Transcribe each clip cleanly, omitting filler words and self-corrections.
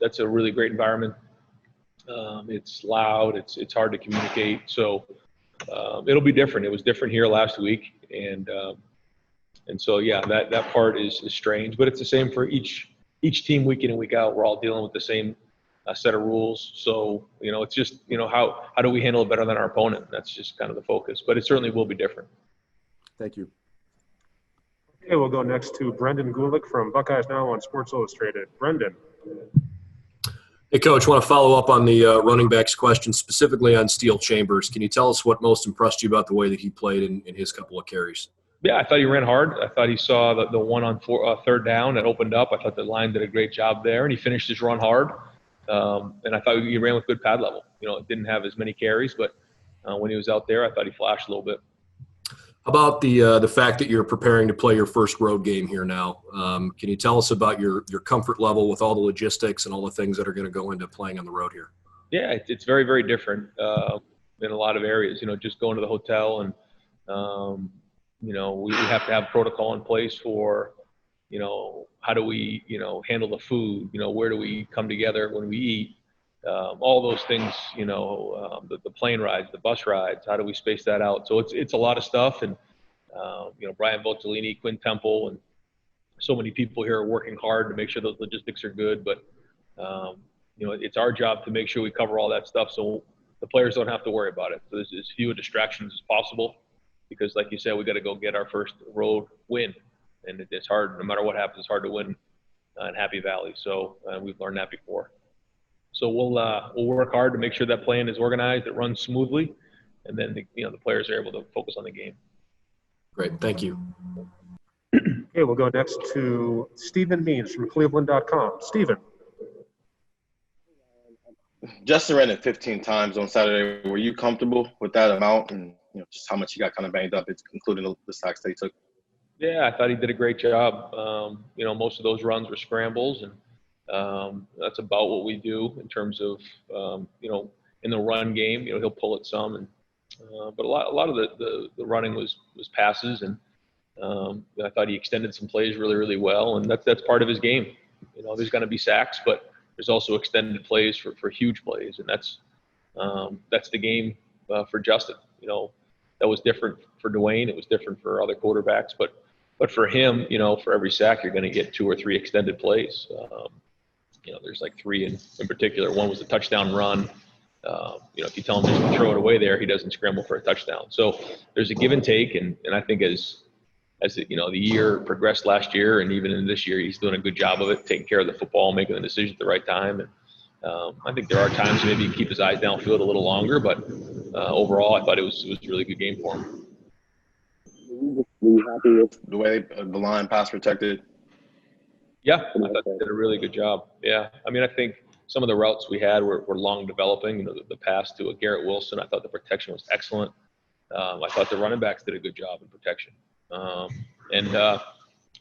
that's a really great environment. It's loud. It's hard to communicate. So it'll be different. It was different here last week, and so yeah, that part is strange. But it's the same for each team week in and week out. We're all dealing with the same set of rules. So it's just how do we handle it better than our opponent? That's just kind of the focus. But it certainly will be different. Thank you. Okay, we'll go next to Brendan Gulick from Buckeyes Now on Sports Illustrated. Brendan. Hey, Coach, I want to follow up on the running backs question, specifically on Steel Chambers. Can you tell us what most impressed you about the way that he played in his couple of carries? Yeah, I thought he ran hard. I thought he saw the one on third down that opened up. I thought the line did a great job there, and he finished his run hard. And I thought he ran with good pad level. Didn't have as many carries, but when he was out there, I thought he flashed a little bit. How about the fact that you're preparing to play your first road game here now? Can you tell us about your comfort level with all the logistics and all the things that are going to go into playing on the road here? Yeah, it's very, very different in a lot of areas. Just going to the hotel and, we have to have protocol in place for, how do we, handle the food? Where do we come together when we eat? All those things, the plane rides, the bus rides, how do we space that out? So it's a lot of stuff. And, Brian Voltolini, Quinn Temple, and so many people here are working hard to make sure those logistics are good. But, it's our job to make sure we cover all that stuff so the players don't have to worry about it. So there's as few distractions as possible because, like you said, we got to go get our first road win. And it's hard. No matter what happens, it's hard to win in Happy Valley. So we've learned that before. So we'll work hard to make sure that plan is organized, it runs smoothly, and then the players are able to focus on the game. Great, thank you. Okay, we'll go next to Stephen Means from Cleveland.com. Stephen. Justin ran it 15 times on Saturday. Were you comfortable with that amount and just how much he got kind of banged up, including the sacks they took? Yeah, I thought he did a great job. Most of those runs were scrambles, and that's about what we do in terms of, in the run game. He'll pull it some, and but a lot of the running was passes, and I thought he extended some plays really, really well, and that's part of his game. There's going to be sacks, but there's also extended plays for huge plays, and that's the game for Justin. That was different for Dwayne. It was different for other quarterbacks, but for him, for every sack, you're going to get 2 or 3 extended plays. There's like 3 in particular. One was a touchdown run. If you tell him just to throw it away there, he doesn't scramble for a touchdown. So there's a give and take, and I think as the year progressed last year and even in this year, he's doing a good job of it, taking care of the football, making the decision at the right time. And I think there are times maybe he can keep his eyes downfield a little longer, but overall, I thought it was a really good game for him. Were you happy with the way the line pass protected? Yeah, I thought they did a really good job. Yeah, I think some of the routes we had were long developing. The pass to a Garrett Wilson, I thought the protection was excellent. I thought the running backs did a good job in protection.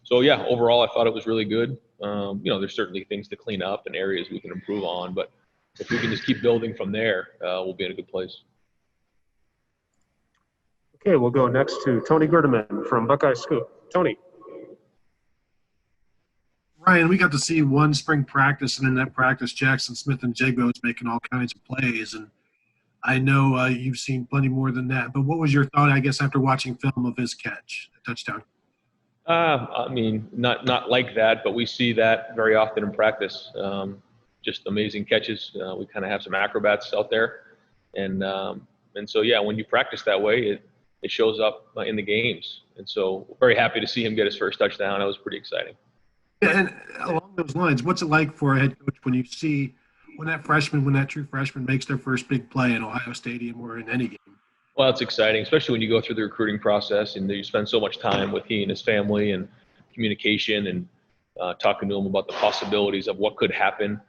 So yeah, overall, I thought it was really good. There's certainly things to clean up and areas we can improve on, but if we can just keep building from there, we'll be in a good place. Okay, we'll go next to Tony Gerdeman from Buckeye Scoop. Tony. Ryan, we got to see one spring practice, and in that practice, Jackson Smith and Jigbo was making all kinds of plays. And I know you've seen plenty more than that. But what was your thought, I guess, after watching film of his catch, the touchdown? Not like that, but we see that very often in practice. Just amazing catches. We kind of have some acrobats out there, and so yeah, when you practice that way, it shows up in the games. And so we're very happy to see him get his first touchdown. That was pretty exciting. And along those lines, what's it like for a head coach when you see when that true freshman makes their first big play in Ohio Stadium or in any game? Well, it's exciting, especially when you go through the recruiting process and you spend so much time with he and his family and communication and talking to him about the possibilities of what could happen,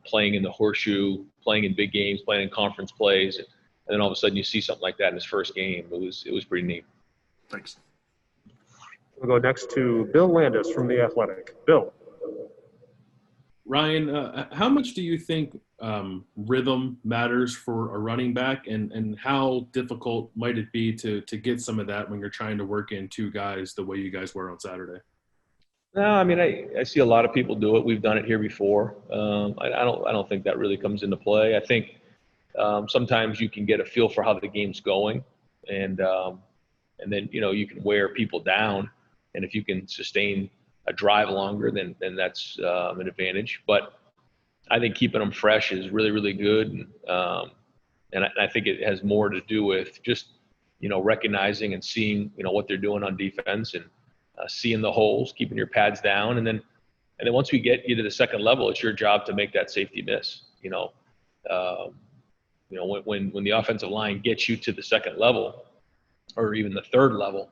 playing in the horseshoe, playing in big games, playing in conference plays. And then all of a sudden you see something like that in his first game. It was pretty neat. Thanks. We'll go next to Bill Landis from The Athletic. Bill. Ryan, how much do you think rhythm matters for a running back, and how difficult might it be to get some of that when you're trying to work in 2 guys the way you guys were on Saturday? No, I mean, I see a lot of people do it. We've done it here before. I don't think that really comes into play. I think sometimes you can get a feel for how the game's going, and then you can wear people down, and if you can sustain a drive longer, then that's an advantage. But I think keeping them fresh is really, really good. And I think it has more to do with just, recognizing and seeing, what they're doing on defense, and seeing the holes, keeping your pads down. And then once we get you to the second level, it's your job to make that safety miss. When the offensive line gets you to the second level or even the third level,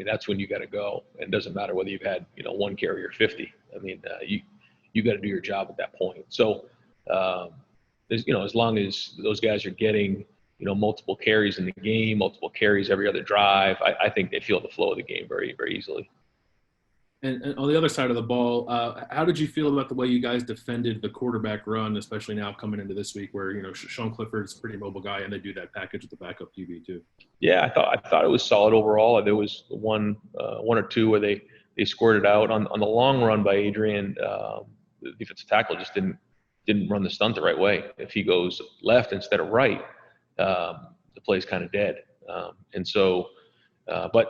that's when you got to go. And it doesn't matter whether you've had, one carry or 50. You got to do your job at that point. So, as long as those guys are getting, multiple carries in the game, multiple carries every other drive, I think they feel the flow of the game very, very easily. And on the other side of the ball, how did you feel about the way you guys defended the quarterback run, especially now coming into this week where, Sean Clifford's a pretty mobile guy and they do that package with the backup QB too? Yeah, I thought it was solid overall. There was one or two where they scored it out on the long run by Adrian. The defensive tackle just didn't run the stunt the right way. If he goes left instead of right, the play's kind of dead. But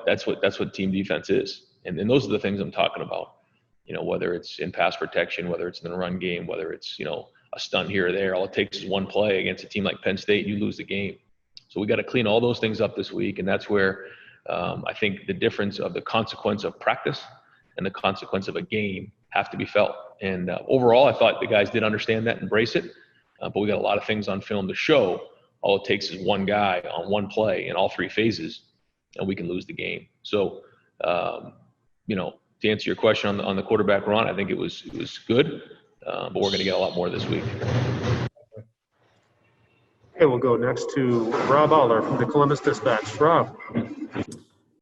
that's what team defense is. And those are the things I'm talking about, whether it's in pass protection, whether it's in the run game, whether it's, a stunt here or there. All it takes is one play against a team like Penn State, you lose the game. So we got to clean all those things up this week. And that's where I think the difference of the consequence of practice and the consequence of a game have to be felt. And overall, I thought the guys did understand that, embrace it. But we got a lot of things on film to show. All it takes is one guy on one play in all three phases, and we can lose the game. So, to answer your question on the quarterback run, I think it was good, but we're going to get a lot more this week. Okay, we'll go next to Rob Aller from the Columbus Dispatch. Rob.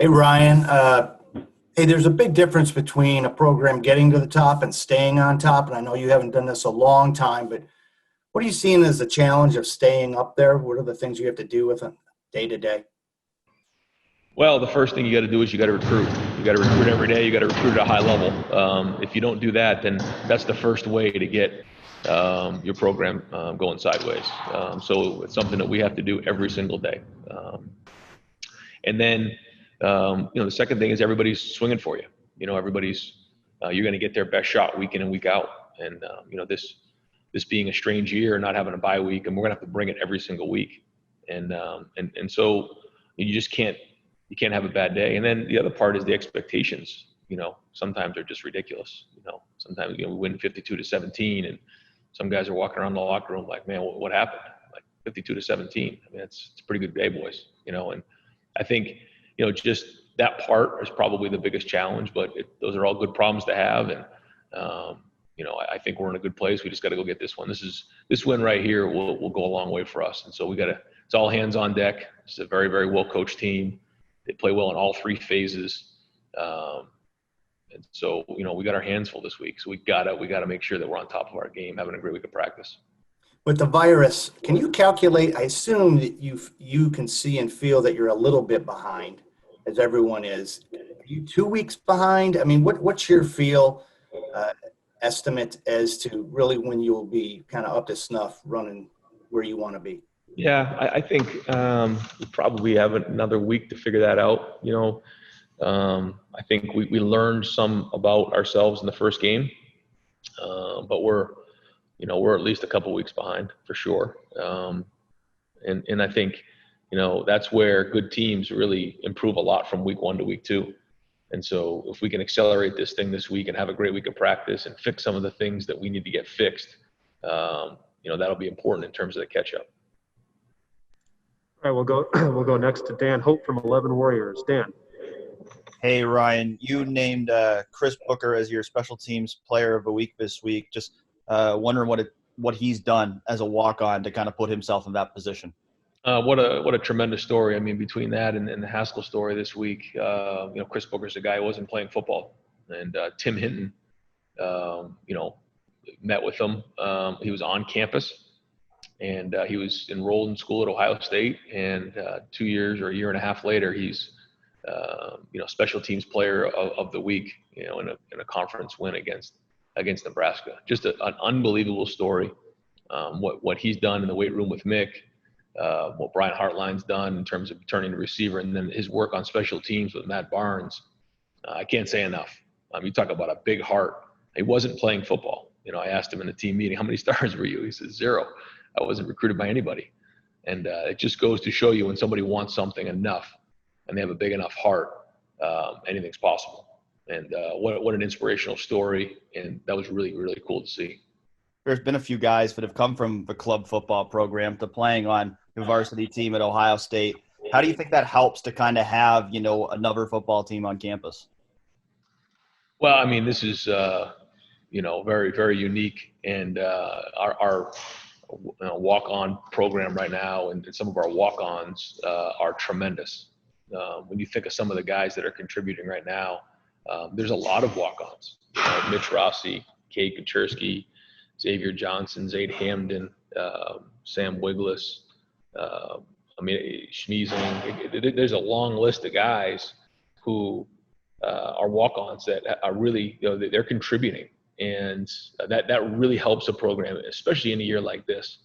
Hey, Ryan. Hey, there's a big difference between a program getting to the top and staying on top, and I know you haven't done this a long time, but what are you seeing as the challenge of staying up there? What are the things you have to do with it day to day? Well, the first thing you got to do is you got to recruit. You got to recruit every day. You got to recruit at a high level. If you don't do that, then that's the first way to get your program going sideways. So it's something that we have to do every single day. And then, the second thing is everybody's swinging for you. Everybody's you're going to get their best shot week in and week out. And this being a strange year, not having a bye week, and we're going to have to bring it every single week. And so you just can't have a bad day. And then the other part is the expectations. Sometimes they're just ridiculous. Sometimes we win 52-17, and some guys are walking around the locker room like, man, what happened? Like 52-17. It's a pretty good day, boys. And I think just that part is probably the biggest challenge. But those are all good problems to have, and I think we're in a good place. We just got to go get this one. This win right here will go a long way for us. And so it's all hands on deck. It's a very, very well coached team. They play well in all three phases. And so, we got our hands full this week. So we gotta make sure that we're on top of our game, having a great week of practice. With the virus, can you calculate? I assume that you can see and feel that you're a little bit behind, as everyone is. Are you 2 weeks behind? What's your feel, estimate as to really when you'll be kind of up to snuff, running where you want to be? Yeah, I think we probably have another week to figure that out. I think we learned some about ourselves in the first game, but we're at least a couple weeks behind for sure. And I think, that's where good teams really improve a lot from week 1 to week 2. And so if we can accelerate this thing this week and have a great week of practice and fix some of the things that we need to get fixed, that'll be important in terms of the catch up. All right, we'll go next to Dan Hope from 11 Warriors. Dan. Hey, Ryan, you named Chris Booker as your special teams player of the week this week. Just wondering what he's done as a walk-on to kind of put himself in that position. What a tremendous story. Between that and the Haskell story this week, Chris Booker's a guy who wasn't playing football, and Tim Hinton, met with him. He was on campus, and he was enrolled in school at Ohio State, and 2 years or a year and a half later, he's special teams player of the week, in a conference win against Nebraska. Just an unbelievable story. What he's done in the weight room with Mick, what Brian Hartline's done in terms of returning the receiver, and then his work on special teams with Matt Barnes. I can't say enough. You talk about a big heart. He wasn't playing football. I asked him in the team meeting, how many stars were you? He said 0. I wasn't recruited by anybody. And it just goes to show you when somebody wants something enough and they have a big enough heart, anything's possible. And what an inspirational story. And that was really, really cool to see. There's been a few guys that have come from the club football program to playing on the varsity team at Ohio State. How do you think that helps to kind of have, another football team on campus? Well, I mean, this is, very, very unique. And our walk-on program right now and some of our walk-ons are tremendous. When you think of some of the guys that are contributing right now, there's a lot of walk-ons. Mitch Rossi, Kate Kaczerski, Xavier Johnson, Zaid Hamden, Sam Wiglis, Schmeezing. There's a long list of guys who are walk-ons that are really, they're contributing. And that really helps a program, especially in a year like this.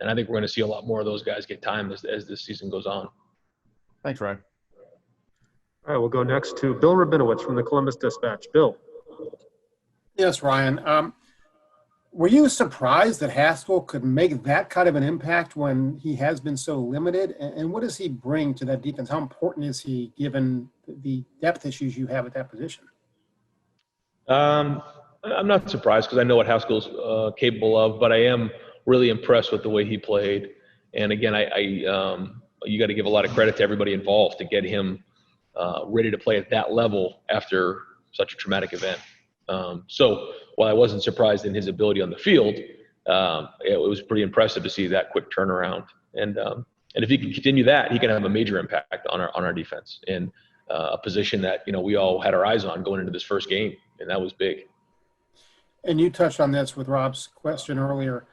And I think we're going to see a lot more of those guys get time as this season goes on. Thanks, Ryan. All right, we'll go next to Bill Rabinowitz from the Columbus Dispatch. Bill. Yes, Ryan. Were you surprised that Haskell could make that kind of an impact when he has been so limited? And what does he bring to that defense? How important is he given the depth issues you have at that position? I'm not surprised because I know what Haskell's capable of, but I am really impressed with the way he played. And again, you got to give a lot of credit to everybody involved to get him ready to play at that level after such a traumatic event. So while I wasn't surprised in his ability on the field, it was pretty impressive to see that quick turnaround. And if he can continue that, he can have a major impact on our defense in a position that we all had our eyes on going into this first game, and that was big. And you touched on this with Rob's question earlier.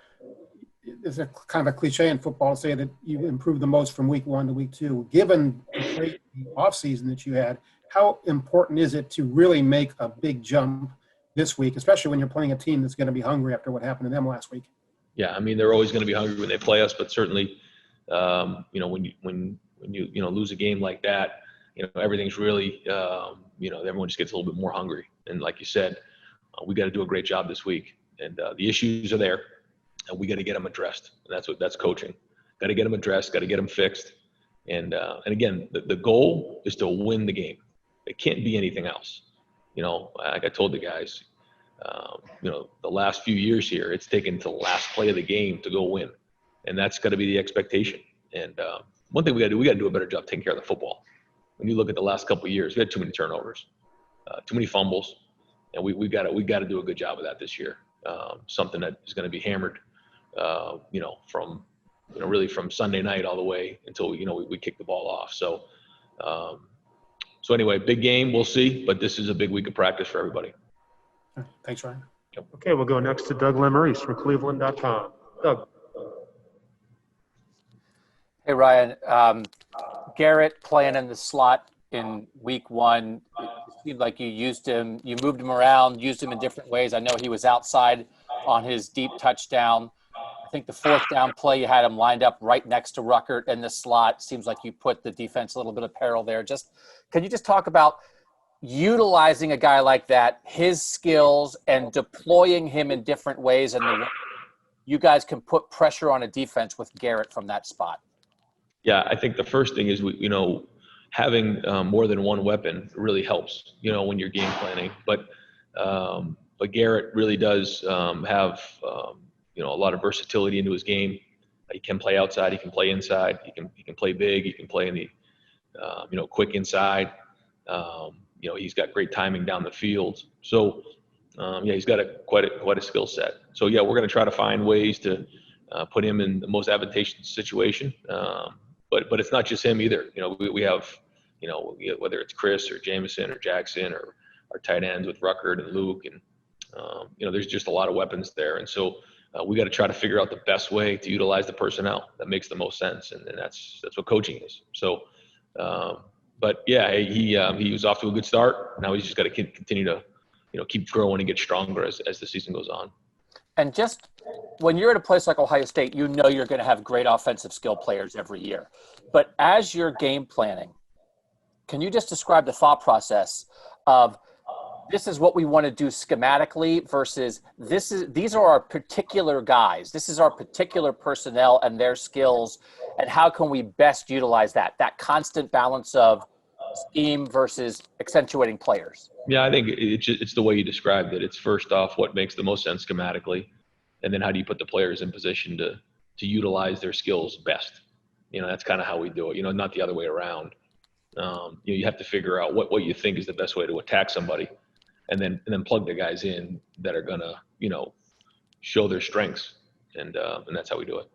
It's a kind of a cliche in football to say that you improved the most from week 1 to week 2. Given the great offseason that you had, how important is it to really make a big jump this week, especially when you're playing a team that's going to be hungry after what happened to them last week? Yeah, I mean, they're always going to be hungry when they play us, but certainly, when you lose a game like that, everything's really, everyone just gets a little bit more hungry. And like you said, we got to do a great job this week. And the issues are there, and we got to get them addressed. And that's coaching. Got to get them addressed. Got to get them fixed. And again, the goal is to win the game. It can't be anything else. Like I told the guys, the last few years here, it's taken to the last play of the game to go win. And that's got to be the expectation. And one thing we got to do a better job taking care of the football. When you look at the last couple of years, we had too many turnovers, too many fumbles, and we got to do a good job of that this year. Something that is going to be hammered, really from Sunday night all the way until we kick the ball off. So anyway, big game, we'll see, but this is a big week of practice for everybody. Thanks, Ryan. Okay, we'll go next to Doug Lemarese from Cleveland.com. Doug. Hey, Ryan. Garrett playing in the slot in week 1, it seemed like you used him, you moved him around, used him in different ways. I know he was outside on his deep touchdown. I think the 4th down play, you had him lined up right next to Ruckert in the slot. Seems like you put the defense a little bit of peril there. Can you just talk about utilizing a guy like that, his skills, and deploying him in different ways, and you guys can put pressure on a defense with Garrett from that spot? Yeah, I think the first thing is having more than one weapon really helps, when you're game planning. But Garrett really does have a lot of versatility into his game. He can play outside, he can play inside, he can play big, he can play in the quick inside. He's got great timing down the field. So he's got quite a skill set. So we're going to try to find ways to put him in the most advantageous situation. But it's not just him either. We have, whether it's Chris or Jameson or Jackson or our tight ends with Ruckert and Luke, and there's just a lot of weapons there. And so we got to try to figure out the best way to utilize the personnel that makes the most sense, and that's what coaching is. So But yeah, he was off to a good start. Now he's just got to continue to, keep growing and get stronger as the season goes on. And just when you're at a place like Ohio State, you're going to have great offensive skill players every year. But as you're game planning, can you just describe the thought process of this is what we want to do schematically versus these are our particular guys. This is our particular personnel and their skills, and how can we best utilize that constant balance of scheme versus accentuating players? Yeah, I think it's the way you described it. It's first off what makes the most sense schematically, and then how do you put the players in position to utilize their skills best. That's kind of how we do it. Not the other way around. You have to figure out what you think is the best way to attack somebody, and then plug the guys in that are gonna show their strengths, and that's how we do it.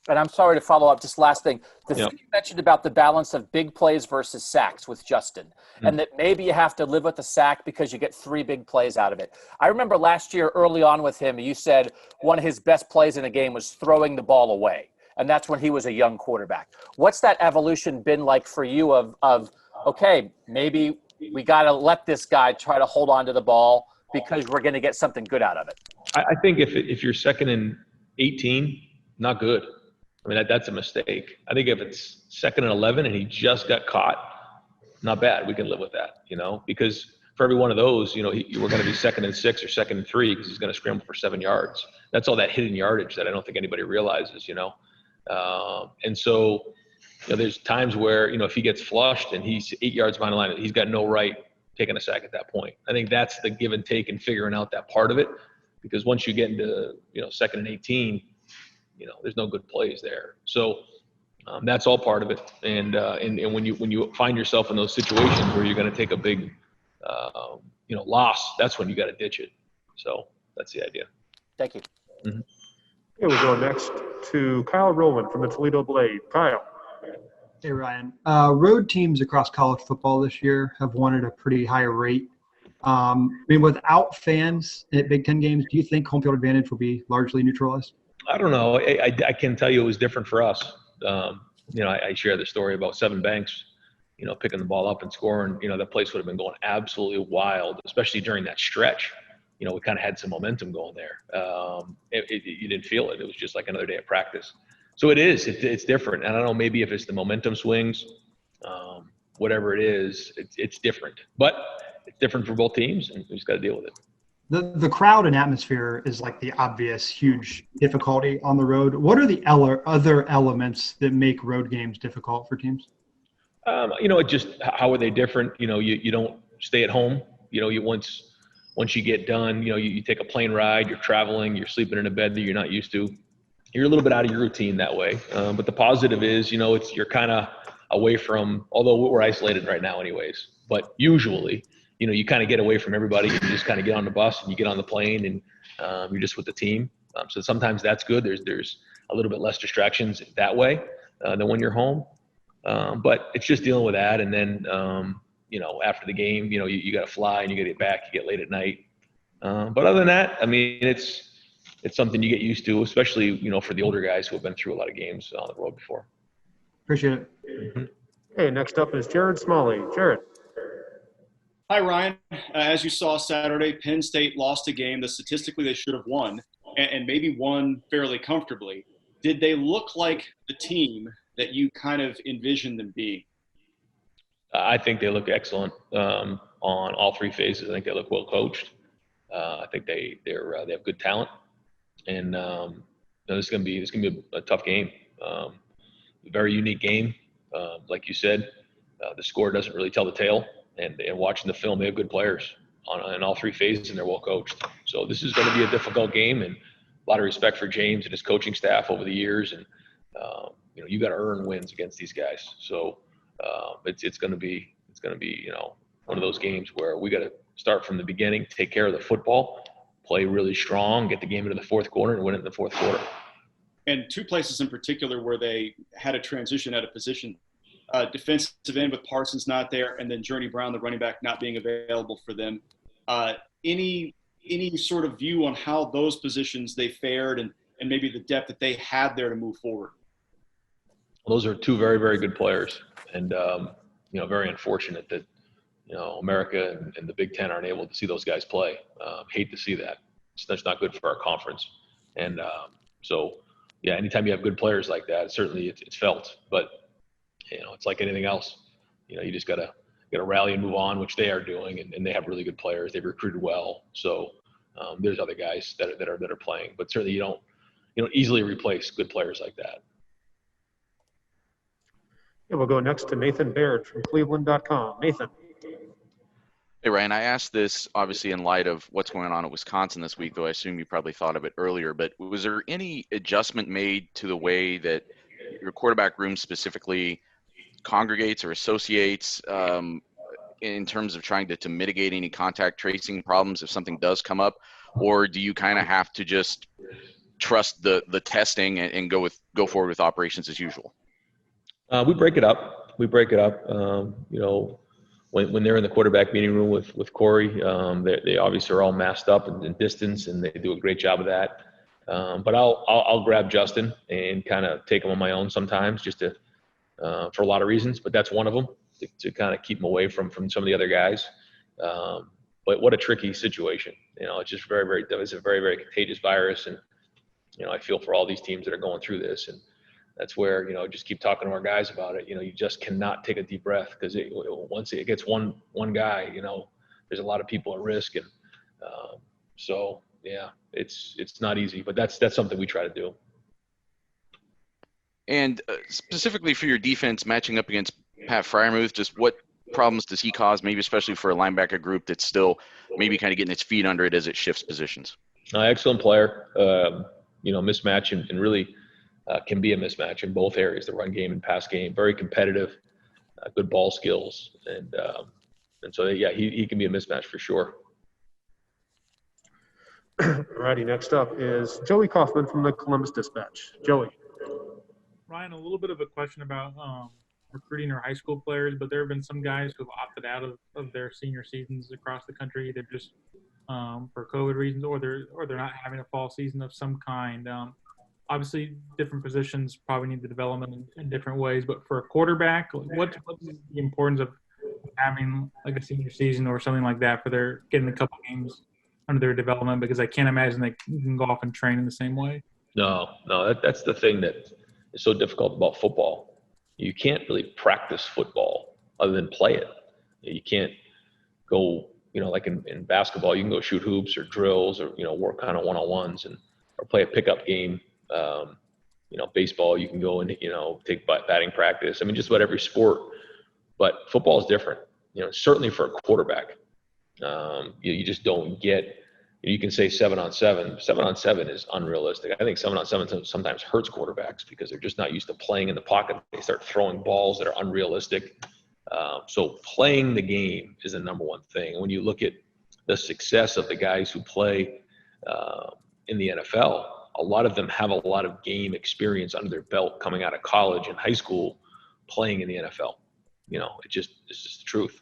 And I'm sorry to follow up, just last thing. The thing you mentioned about the balance of big plays versus sacks with Justin, and that maybe you have to live with the sack because you get 3 big plays out of it. I remember last year early on with him, you said one of his best plays in a game was throwing the ball away, and that's when he was a young quarterback. What's that evolution been like for you of okay, maybe we got to let this guy try to hold on to the ball because we're going to get something good out of it? I think if you're 2nd and 18, not good. I mean, that's a mistake. I think if it's 2nd and 11 and he just got caught, not bad. We can live with that, because for every one of those, we're going to be 2nd and 6 or 2nd and 3 because he's going to scramble for 7 yards. That's all that hidden yardage that I don't think anybody realizes, and so, there's times where, if he gets flushed and he's 8 yards behind the line, he's got no right taking a sack at that point. I think that's the give and take and figuring out that part of it, because once you get into, 2nd and 18, there's no good plays there. So that's all part of it. And when you find yourself in those situations where you're going to take a big, loss, that's when you got to ditch it. So that's the idea. Thank you. Okay, we'll go next to Kyle Rowland from the Toledo Blade. Kyle. Hey, Ryan. Road teams across college football this year have won at a pretty high rate. Without fans at Big Ten games, do you think home field advantage will be largely neutralized? I don't know. I can tell you it was different for us. I share the story about Seven Banks, picking the ball up and scoring. That place would have been going absolutely wild, especially during that stretch. We kind of had some momentum going there. You didn't feel it. It was just like another day of practice. So it's different. And I don't know, maybe if it's the momentum swings, whatever it is, it's different. But it's different for both teams, and we just got to deal with it. The crowd and atmosphere is like the obvious huge difficulty on the road. What are the other elements that make road games difficult for teams? Just how are they different? You don't stay at home. Once you get done, you take a plane ride, you're traveling, you're sleeping in a bed that you're not used to. You're a little bit out of your routine that way. But the positive is, you're kind of away from, although we're isolated right now anyways, but usually, you kind of get away from everybody. You just kind of get on the bus and you get on the plane and you're just with the team. So sometimes that's good. There's a little bit less distractions that way than when you're home. But it's just dealing with that. And then, after the game, you got to fly and you got to get back, you get late at night. But other than that, I mean, it's something you get used to, especially, for the older guys who have been through a lot of games on the road before. Appreciate it. Mm-hmm. Hey, next up is Jared Smalley. Jared. Hi, Ryan. As you saw Saturday, Penn State lost a game that statistically they should have won, and maybe won fairly comfortably. Did they look like the team that you kind of envisioned them being? I think they look excellent on all 3 phases. I think they look well coached. I think they have good talent, and this is going to be a tough game. A very unique game, like you said. The score doesn't really tell the tale. And watching the film, they have good players in all 3 phases, and they're well coached. So this is going to be a difficult game, and a lot of respect for James and his coaching staff over the years. And you got to earn wins against these guys. So it's going to be one of those games where we got to start from the beginning, take care of the football, play really strong, get the game into the 4th quarter, and win it in the 4th quarter. And 2 places in particular where they had a transition at a position. Defensive end with Parsons not there, and then Journey Brown, the running back, not being available for them. Any sort of view on how those positions they fared and maybe the depth that they had there to move forward? Well, those are 2 very, very good players. And, very unfortunate that, America and the Big Ten aren't able to see those guys play. Hate to see that. That's not good for our conference. And so, yeah, anytime you have good players like that, certainly it's felt. But, it's like anything else. You just gotta rally and move on, which they are doing, and they have really good players. They've recruited well. So there's other guys that are playing, but certainly you don't easily replace good players like that. Yeah, we'll go next to Nathan Baird from Cleveland.com. Nathan. Hey, Ryan, I asked this obviously in light of what's going on at Wisconsin this week, though I assume you probably thought of it earlier, but was there any adjustment made to the way that your quarterback room specifically congregates or associates in terms of trying to mitigate any contact tracing problems if something does come up? Or do you kind of have to just trust the testing and go forward with operations as usual? We break it up. When they're in the quarterback meeting room with Corey, they obviously are all masked up and distance, and they do a great job of that. But I'll grab Justin and kind of take him on my own sometimes, just to for a lot of reasons. But that's one of them, to kind of keep him away from some of the other guys. But what a tricky situation. It's just it's a very, very contagious virus, and I feel for all these teams that are going through this, and that's where, just keep talking to our guys about it. You just cannot take a deep breath, because once it gets one guy, there's a lot of people at risk. And so, yeah, it's not easy, but that's something we try to do. And specifically for your defense matching up against Pat Fryermuth, just what problems does he cause, maybe especially for a linebacker group that's still maybe kind of getting its feet under it as it shifts positions? Excellent player, mismatch and really can be a mismatch in both areas, the run game and pass game. Very competitive, good ball skills, and so yeah, he can be a mismatch for sure. All righty, next up is Joey Kaufman from the Columbus Dispatch. Joey. Ryan, a little bit of a question about recruiting our high school players, but there have been some guys who have opted out of their senior seasons across the country, either just for COVID reasons, or they're not having a fall season of some kind. Obviously, different positions probably need the development in different ways, but for a quarterback, what's the importance of having like a senior season or something like that for their getting a couple games under their development? Because I can't imagine they can go off and train in the same way. No, that's the thing that is so difficult about football. You can't really practice football other than play it. You can't go, like in basketball, you can go shoot hoops or drills or, work kind of one-on-ones or play a pickup game. Baseball, you can go and, take batting practice. I mean, just about every sport, but football is different, certainly for a quarterback. You just don't get, you can say 7-on-7. 7-on-7 is unrealistic. I think 7-on-7 sometimes hurts quarterbacks because they're just not used to playing in the pocket. They start throwing balls that are unrealistic. So playing the game is the number one thing. And when you look at the success of the guys who play in the NFL, a lot of them have a lot of game experience under their belt coming out of college and high school playing in the NFL. It's just the truth.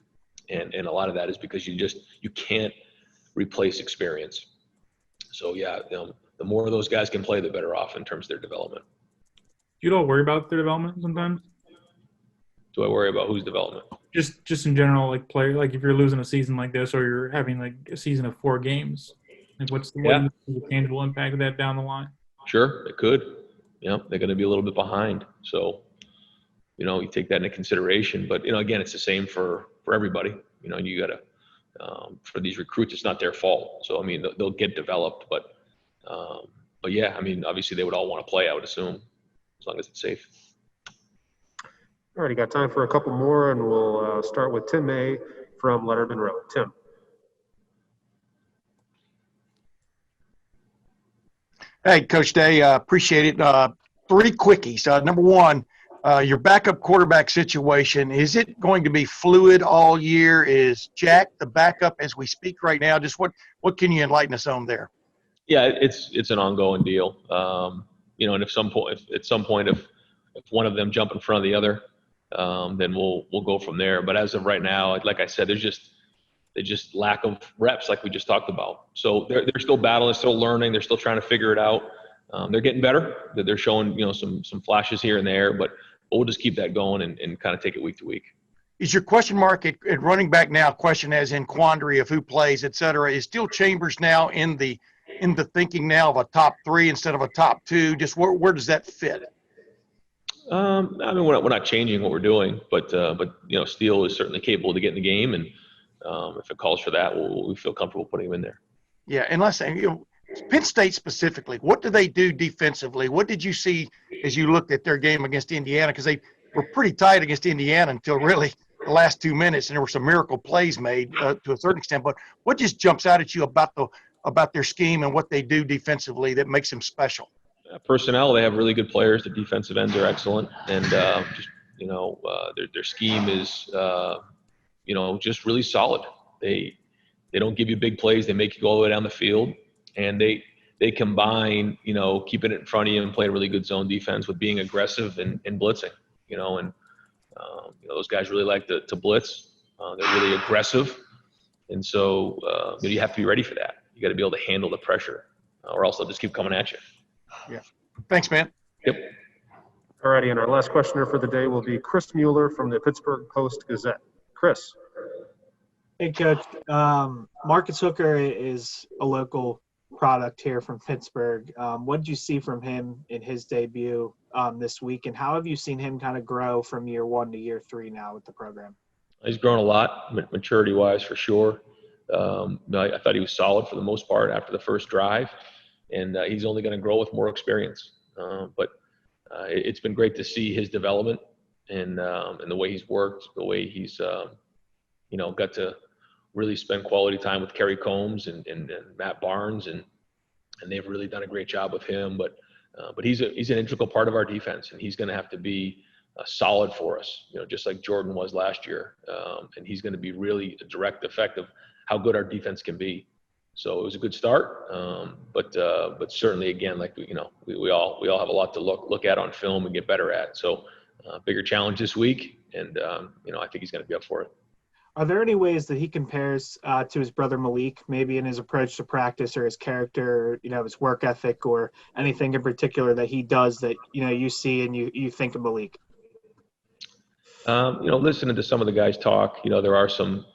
And a lot of that is because you can't replace experience. So yeah, the more of those guys can play, the better off in terms of their development. Do you all worry about their development sometimes? Do I worry about whose development? Just in general, like if you're losing a season like this, or you're having like a season of 4 games, like what's the tangible impact of that down the line? Sure, it could. They're going to be a little bit behind. So, you take that into consideration. But, again, it's the same for everybody. You got to, for these recruits, it's not their fault. So, I mean, they'll get developed. But yeah, I mean, obviously they would all want to play, I would assume, as long as it's safe. All right, got time for a couple more, and we'll start with Tim May from Letterman Road. Tim. Hey, Coach Day, appreciate it. 3 quickies. Number one, your backup quarterback situation, is it going to be fluid all year? Is Jack the backup as we speak right now? Just what can you enlighten us on there? Yeah, it's an ongoing deal. And at some point, if one of them jump in front of the other, then we'll go from there. But as of right now, like I said, there's just lack of reps, like we just talked about. So they're still battling, still learning. They're still trying to figure it out. They're getting better. They're showing, some flashes here and there, but we'll just keep that going and kind of take it week to week. is your question mark at running back now, question as in quandary of who plays, et cetera, is still Chambers now in the thinking now of a top 3 instead of a top 2? Just where does that fit? I mean, we're not changing what we're doing, but Steele is certainly capable to get in the game, and if it calls for that, we feel comfortable putting him in there. Yeah, and let's say, Penn State specifically, what do they do defensively? What did you see as you looked at their game against Indiana? Because they were pretty tight against Indiana until really the last 2 minutes, and there were some miracle plays made to a certain extent. But what just jumps out at you about their scheme and what they do defensively that makes them special? Personnel, they have really good players. The defensive ends are excellent, and their scheme is just really solid. They don't give you big plays. They make you go all the way down the field, and they combine keeping it in front of you and playing really good zone defense with being aggressive and blitzing. Those guys really like to blitz. They're really aggressive, and so you have to be ready for that. You got to be able to handle the pressure, or else they'll just keep coming at you. Yeah. Thanks, man. Yep. All righty, and our last questioner for the day will be Chris Mueller from the Pittsburgh Post-Gazette. Chris. Hey, Coach. Marcus Hooker is a local product here from Pittsburgh. What did you see from him in his debut this week, and how have you seen him kind of grow from year 1 to year 3 now with the program? He's grown a lot, maturity-wise, for sure. I thought he was solid for the most part after the first drive, and he's only going to grow with more experience. But it's been great to see his development and the way he's worked, the way he's got to really spend quality time with Kerry Combs and Matt Barnes, and they've really done a great job with him. But he's an integral part of our defense, and he's going to have to be solid for us, just like Jordan was last year. And he's going to be really a direct effect of how good our defense can be. So it was a good start, but certainly again, like we all have a lot to look at on film and get better at. So bigger challenge this week, and I think he's going to be up for it. Are there any ways that he compares to his brother Malik, maybe in his approach to practice or his character, his work ethic, or anything in particular that he does that you see and you think of Malik? Listening to some of the guys talk, there are some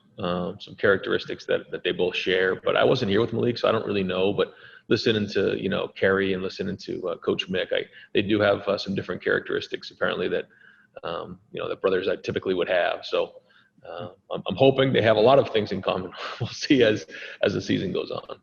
characteristics that they both share. But I wasn't here with Malik, so I don't really know. But listening to Kerry and listening to Coach Mick, they do have some different characteristics apparently that that brothers I typically would have. So I'm hoping they have a lot of things in common. We'll see as the season goes on.